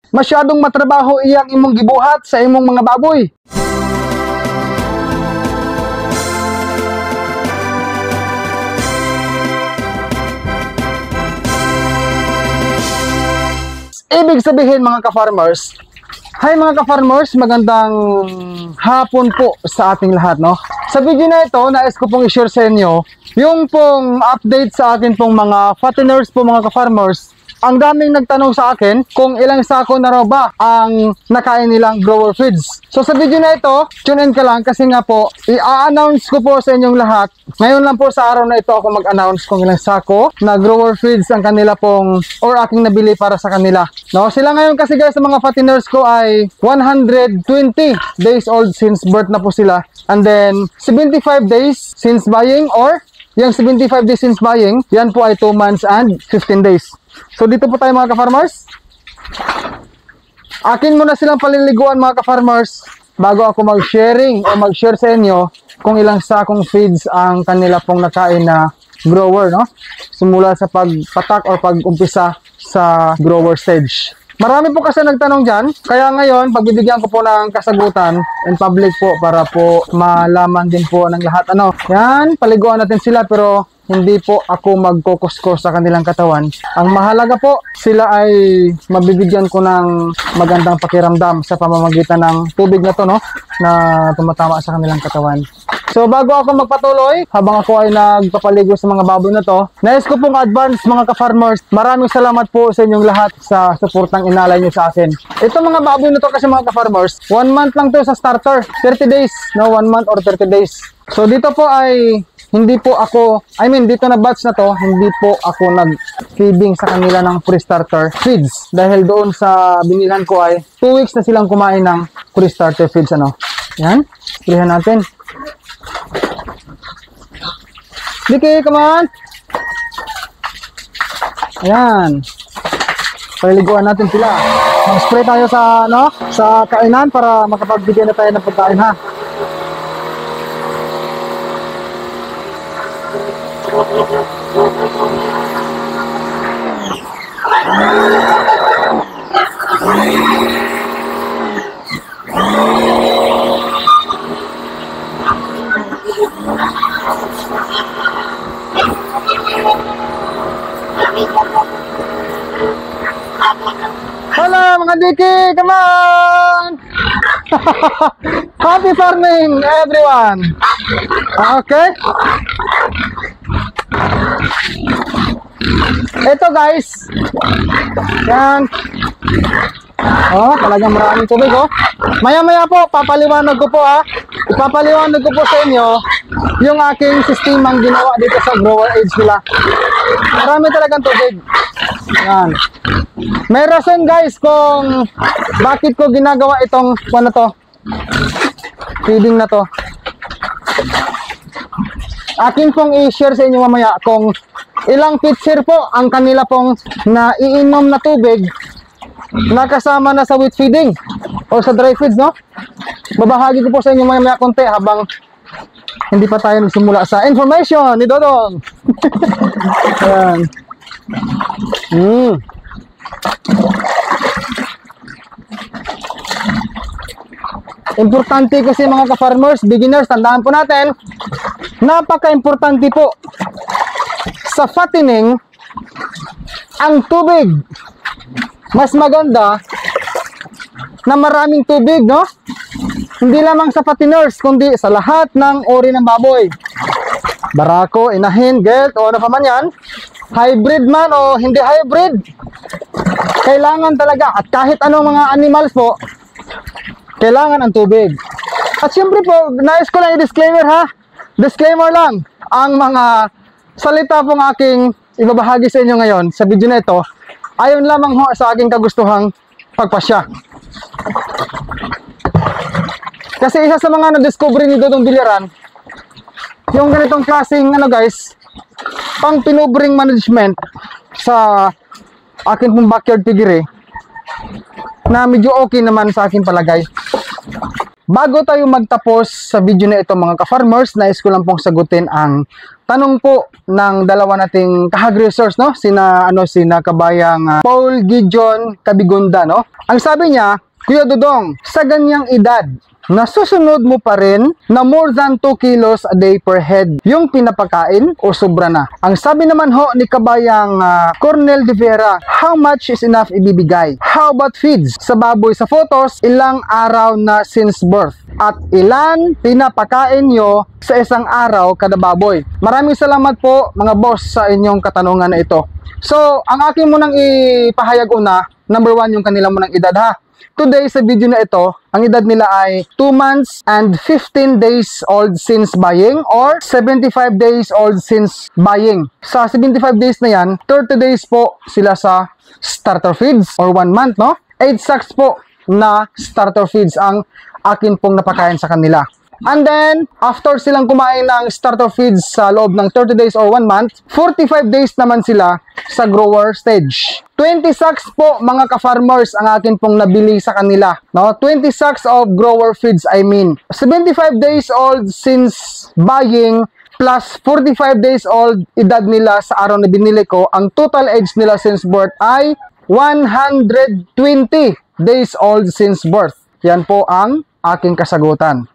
masyadong matrabaho iyang imong gibuhat sa imong mga baboy. Ibig sabihin mga ka-farmers, hi mga ka-farmers, magandang hapon po sa ating lahat, no? Sa video na ito, nais ko pong i-share sa inyo yung pong update sa akin pong mga fatteners po mga ka-farmers. Ang daming nagtanong sa akin kung ilang sako na raw ba ang nakain nilang grower feeds. So sa video na ito, tune in ka lang kasi nga po, i-announce ko po sa inyong lahat. Ngayon lang po sa araw na ito ako mag-announce kung ilang sako na grower feeds ang kanila pong or aking nabili para sa kanila. No, sila ngayon kasi guys sa mga fatteners ko ay 120 days old since birth na po sila. And then 75 days since buying or yung 75 days since buying, yan po ay 2 months and 15 days. So dito po tayo mga ka-farmers. Akin muna silang paliliguan mga ka-farmers bago ako mag-sharing o mag-share sa inyo kung ilang sakong feeds ang kanila pong nakain na grower, no? Simula sa pagpatak o pag-umpisa sa grower stage. Marami po kasi nagtanong dyan, kaya ngayon pagbibigyan ko po ng kasagutan in public po para po malaman din po ng lahat. Ano, yan, paliguan natin sila pero hindi po ako magkukuskos sa kanilang katawan. Ang mahalaga po, sila ay mabibigyan ko ng magandang pakiramdam sa pamamagitan ng tubig na to, no, na tumatama sa kanilang katawan. So bago ako magpatuloy, habang ako ay nagpapaligo sa mga baboy na to, nais ko pong advance mga ka-farmers, maraming salamat po sa inyong lahat sa suportang inalay nyo sa akin. Ito mga baboy na to kasi mga ka-farmers, 1 month lang to sa starter, 30 days, no, 1 month or 30 days. So dito po ay hindi po ako, dito na batch na to, hindi po ako nag-feeding sa kanila ng pre-starter feeds. Dahil doon sa binilhan ko ay 2 weeks na silang kumain ng pre-starter feeds, ano. Yan, pilihan natin. Diki, come on! Ayan. Paliliguan natin sila. Mag-spray tayo sa, sa kainan para makapagbigyan na tayo ng pagkain, ha. Hello mga diki, come on! Happy farming everyone! Okay? Ito guys, yan. Oh, talagang maraming tubig, oh. Maya-maya po, papaliwanag ko po, ha. Ipapaliwanag ko po sa inyo yung aking sistemang ginawa dito sa grower age nila. Marami talagang tubig. Yan. May rason guys kung bakit ko ginagawa itong ano to, feeding na to. Akin pong i-share sa inyo mamaya kung ilang pitcher po ang kanila pong naiinom na tubig na kasama na sa wet feeding o sa dry feeds, no? Babahagi ko po sa inyo mamaya konti habang hindi pa tayo nagsimula sa information ni Dodong. Ayan. Importante kasi mga ka-farmers, beginners, tandaan po natin, napaka-importante po sa fattening ang tubig. Mas maganda na maraming tubig, no? Hindi lamang sa fatteners, kundi sa lahat ng uri ng baboy. Barako, inahin, gelt, o ano pa man yan, hybrid man o hindi hybrid, kailangan talaga, at kahit anong mga animals po, kailangan ang tubig. At syempre po, nais ko lang i-disclaimer, ha? Disclaimer lang, ang mga salita pong aking ibabahagi sa inyo ngayon sa video na ito, ayon lamang ho sa aking kagustuhang pagpasya. Kasi isa sa mga na-discover ni Dodong Biliaran, yung ganitong klaseng guys, pang pinubring management sa akin pong backyard piggery na medyo okay naman sa akin palagay. bago tayo magtapos sa video na ito mga ka-farmers, nais ko lang pong sagutin ang tanong po ng dalawa nating ka-agri-resource, no? Sina kabayang Paul Gideon Kabigunda, no? Ang sabi niya, Kuya Dodong, sa ganyang edad, nasusunod mo pa rin na more than 2 kilos a day per head yung pinapakain o sobra na? Ang sabi naman ho ni kabayang Cornel de Vera, how much is enough ibibigay? How about feeds? Sa baboy sa photos, ilang araw na since birth? At ilan pinapakain nyo sa isang araw kada baboy? Maraming salamat po mga boss sa inyong katanungan na ito. So, ang aking munang ipahayag una, number 1 yung kanilang munang edad ha. Today sa video na ito, ang edad nila ay 2 months and 15 days old since buying or 75 days old since buying. Sa 75 days na yan, 30 days po sila sa starter feeds or 1 month, no? 8 sacks po na starter feeds ang akin pong napakain sa kanila. And then, after silang kumain ng starter feeds sa loob ng 30 days or 1 month, 45 days naman sila sa grower stage. 20 sacks po mga ka-farmers ang akin pong nabili sa kanila. No? 20 sacks of grower feeds, I mean. 75 days old since buying plus 45 days old edad nila sa araw na binili ko. Ang total age nila since birth ay 120 days old since birth. Yan po ang aking kasagutan.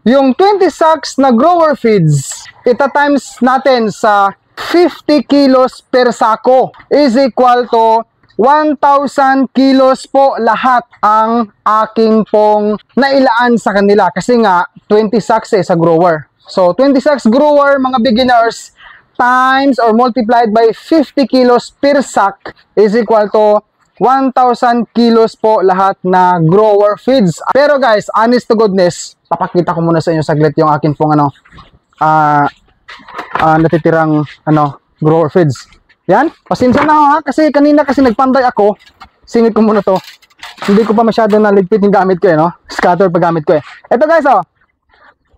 Yung 20 sacks na grower feeds, ita-times natin sa 50 kilos per sako is equal to 1,000 kilos po lahat ang aking pong nailaan sa kanila. Kasi nga, 20 sacks sa grower. So, 20 sacks grower, mga beginners, times or multiplied by 50 kilos per sack is equal to 1,000 kilos po lahat na grower feeds. Pero guys, honest to goodness, papakita ko muna sa inyo saglit yung akin pong natitirang grower feeds. Yan, pasensya na ha, kasi kanina kasi nagpanday ako. Singit ko muna to. Hindi ko pa masyado naligpit yung gamit ko no? Scatter pa gamit ko Ito guys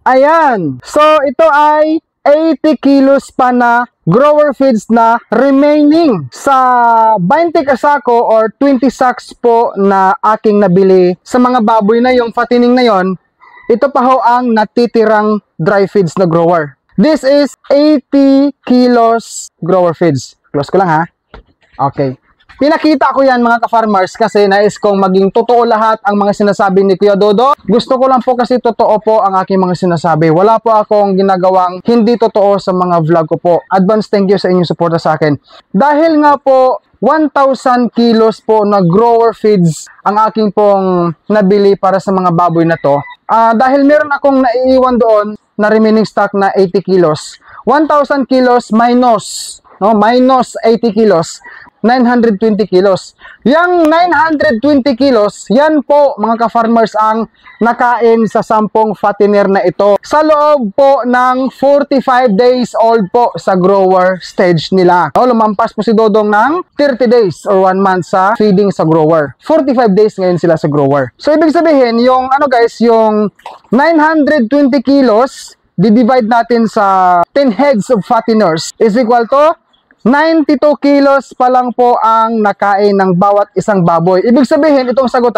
Ayan. So ito ay 80 kilos pa na grower feeds na remaining sa 20 kasako or 20 sacks po na aking nabili sa mga baboy na yung fattening na yon. Ito pa ho ang natitirang dry feeds na grower. This is 80 kilos grower feeds. Close ko lang ha. Okay. Pinakita ko yan mga ka-farmers kasi nais kong maging totoo lahat ang mga sinasabi ni Kuya Dodo. Gusto ko lang po kasi totoo po ang aking mga sinasabi. Wala po akong ginagawang hindi totoo sa mga vlog ko po. Advance thank you sa inyong suporta sa akin. Dahil nga po 1,000 kilos po na grower feeds ang aking pong nabili para sa mga baboy na to. Dahil meron akong naiiwan doon na remaining stock na 80 kilos. 1,000 kilos minus 80 kilos. 920 kilos. Yang 920 kilos, yan po mga ka-farmers ang nakain sa 10 fattener na ito. Sa loob po ng 45 days old po sa grower stage nila. Lumampas po si Dodong ng 30 days or 1 month sa feeding sa grower. 45 days ngayon sila sa grower. So ibig sabihin, yung yung 920 kilos, di-divide natin sa 10 heads of fatteners is equal to 92 kilos pa lang po ang nakain ng bawat isang baboy. Ibig sabihin, itong sagot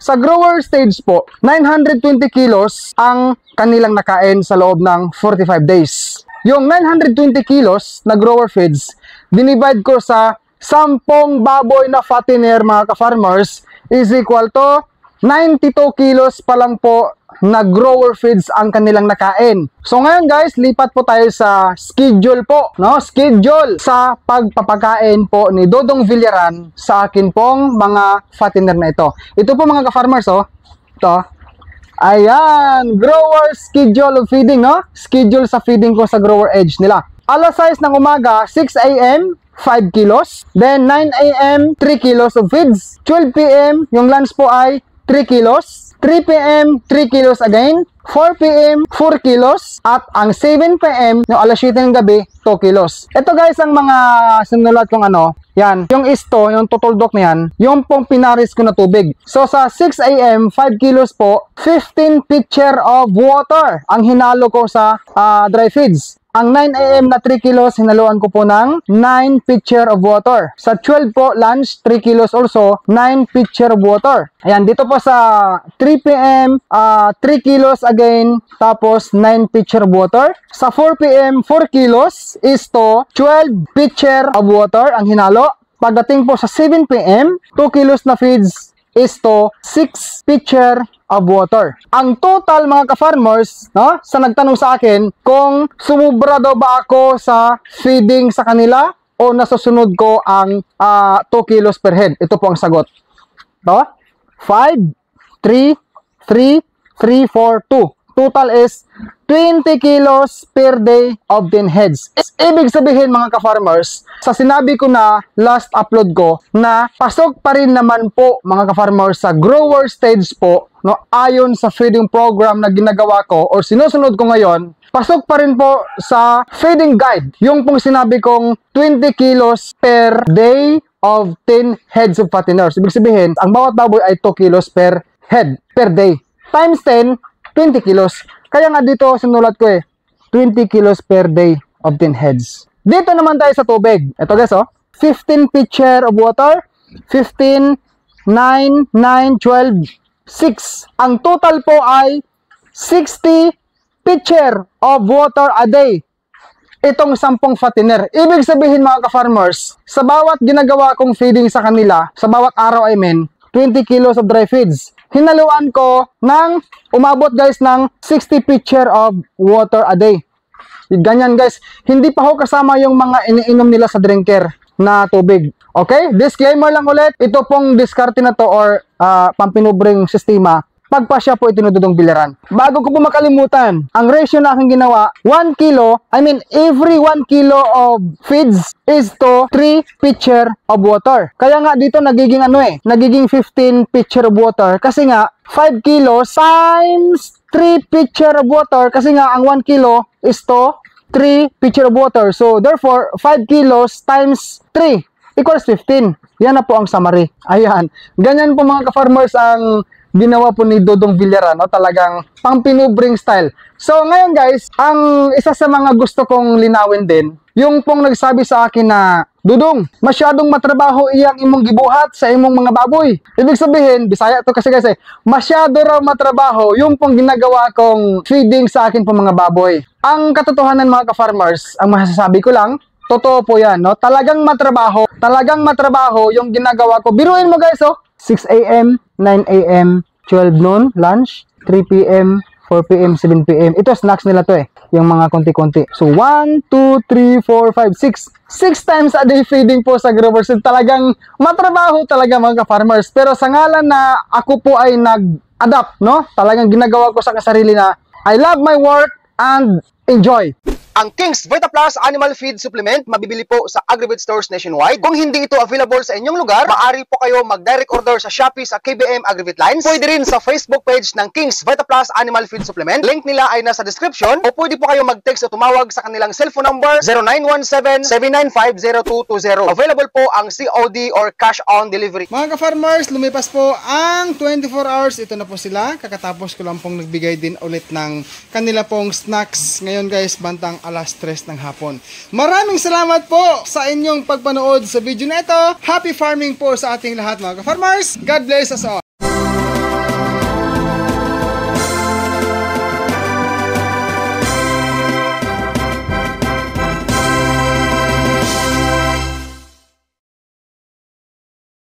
sa grower stage po, 920 kilos ang kanilang nakain sa loob ng 45 days. Yung 920 kilos na grower feeds, dinivide ko sa 10 baboy na fattener mga ka-farmers is equal to 92 kilos pa lang po na grower feeds ang kanilang nakain. So ngayon guys, lipat po tayo sa schedule po, schedule sa pagpapakain po ni Dodong Villaran sa akin pong mga fattener na ito. Ito po mga ka-farmers ito. Ayan, grower schedule of feeding, schedule sa feeding ko sa grower edge nila. Alas 6 ng umaga, 6 AM 5 kilos, then 9 AM 3 kilos of feeds, 12 PM yung lunch po ay 3 kilos, 3 PM, 3 kilos again, 4 PM, 4 kilos, at ang 7 PM, yung alas 7 ng gabi, 2 kilos. Ito guys, ang mga sinulat kong yan, yung isto, yung tutuldok na yan, yung pong pinaris ko na tubig. So sa 6 AM, 5 kilos po, 15 pitcher of water ang hinalo ko sa dry feeds. Ang 9 AM na 3 kilos, hinaluan ko po ng 9 pitcher of water. Sa 12 po, lunch, 3 kilos also, 9 pitcher of water. Ayan, dito po sa 3 PM, 3 kilos again, tapos 9 pitcher of water. Sa 4 PM, 4 kilos is to 12 pitcher of water ang hinalo. Pagdating po sa 7 PM, 2 kilos na feeds is to 6 pitcher of water. Ang total mga ka-farmers, no, sa nagtanong sa akin kung sumubra daw ba ako sa feeding sa kanila o nasusunod ko ang 2 kilos per head. Ito po ang sagot. No? 5, 3, 3, 3, 4, 2. Total is 20 kilos per day of 10 heads. Ibig sabihin mga ka-farmers, sa sinabi ko na last upload ko na pasok pa rin naman po mga ka-farmers sa grower stage po, no, ayon sa feeding program na ginagawa ko or sinusunod ko ngayon, pasok pa rin po sa feeding guide. Yung pong sinabi kong 20 kilos per day of 10 heads of fatteners. Ibig sabihin, ang bawat baboy ay 2 kilos per head per day. Times 10, 20 kilos. Kaya nga dito sinulat ko 20 kilos per day of 10 heads. Dito naman tayo sa tubig. Ito guys, 15 pitcher of water, 15, 9, 9, 12, 6. Ang total po ay 60 pitcher of water a day. Itong 10 fattener. Ibig sabihin mga ka-farmers, sa bawat ginagawa kong feeding sa kanila, sa bawat araw 20 kilos of dry feeds. Hinaluan ko ng umabot guys ng 60 pitcher of water a day. Ganyan guys. Hindi pa ho kasama yung mga iniinom nila sa drinker na tubig. Okay? Disclaimer lang ulit. Ito pong diskarte na to or pampinubring sistema pagpa siya po itinududong biliran. Bago ko po makalimutan, ang ratio na aking ginawa, 1 kilo, every 1 kilo of feeds is to 3 pitcher of water. Kaya nga dito nagiging nagiging 15 pitcher of water kasi nga 5 kilos times 3 pitcher of water kasi nga ang 1 kilo is to 3 pitcher of water. So therefore, 5 kilos times 3 equals 15. Yan na po ang summary. Ayan. Ganyan po mga ka-farmers ang ginawa po ni Dodong Villaran, talagang pang-pinubring style. So ngayon guys, ang isa sa mga gusto kong linawin din, yung pong nagsabi sa akin na, Dudong, masyadong matrabaho iyang imong gibuhat sa imong mga baboy. Ibig sabihin, Bisaya to kasi masyado raw matrabaho yung pong ginagawa kong feeding sa akin pong mga baboy. Ang katotohanan mga ka-farmers, ang masasabi ko lang, totoo po yan, talagang matrabaho yung ginagawa ko. Biruin mo guys, 6 AM, 9 AM, 12 noon, lunch, 3 PM, 4 PM, 7 PM. Ito, snacks nila to yung mga konti-konti. So, 1, 2, 3, 4, 5, 6. 6 times a day feeding po sa growers. Talagang matrabaho talaga mga ka-farmers. Pero sa ngalan na ako po ay nag-adapt, talagang ginagawa ko sa kasarili na I love my work and enjoy. Ang King's Vita Plus Animal Feed Supplement mabibili po sa Agribit Stores nationwide. Kung hindi ito available sa inyong lugar, maaari po kayo mag-direct order sa Shopee sa KBM Agribit Lines. Pwede rin sa Facebook page ng King's Vita Plus Animal Feed Supplement. Link nila ay nasa description. O pwede po kayo mag-text o tumawag sa kanilang cellphone number 0917-795-0220. Available po ang COD or cash on delivery. Mga ka-farmers, lumipas po ang 24 hours. Ito na po sila. Kakatapos ko lang pong nagbigay din ulit ng kanila pong snacks. Ngayon guys, bantang alas 3 ng hapon. Maraming salamat po sa inyong pagpanood sa video na ito. Happy farming po sa ating lahat mga ka-farmers. God bless us all.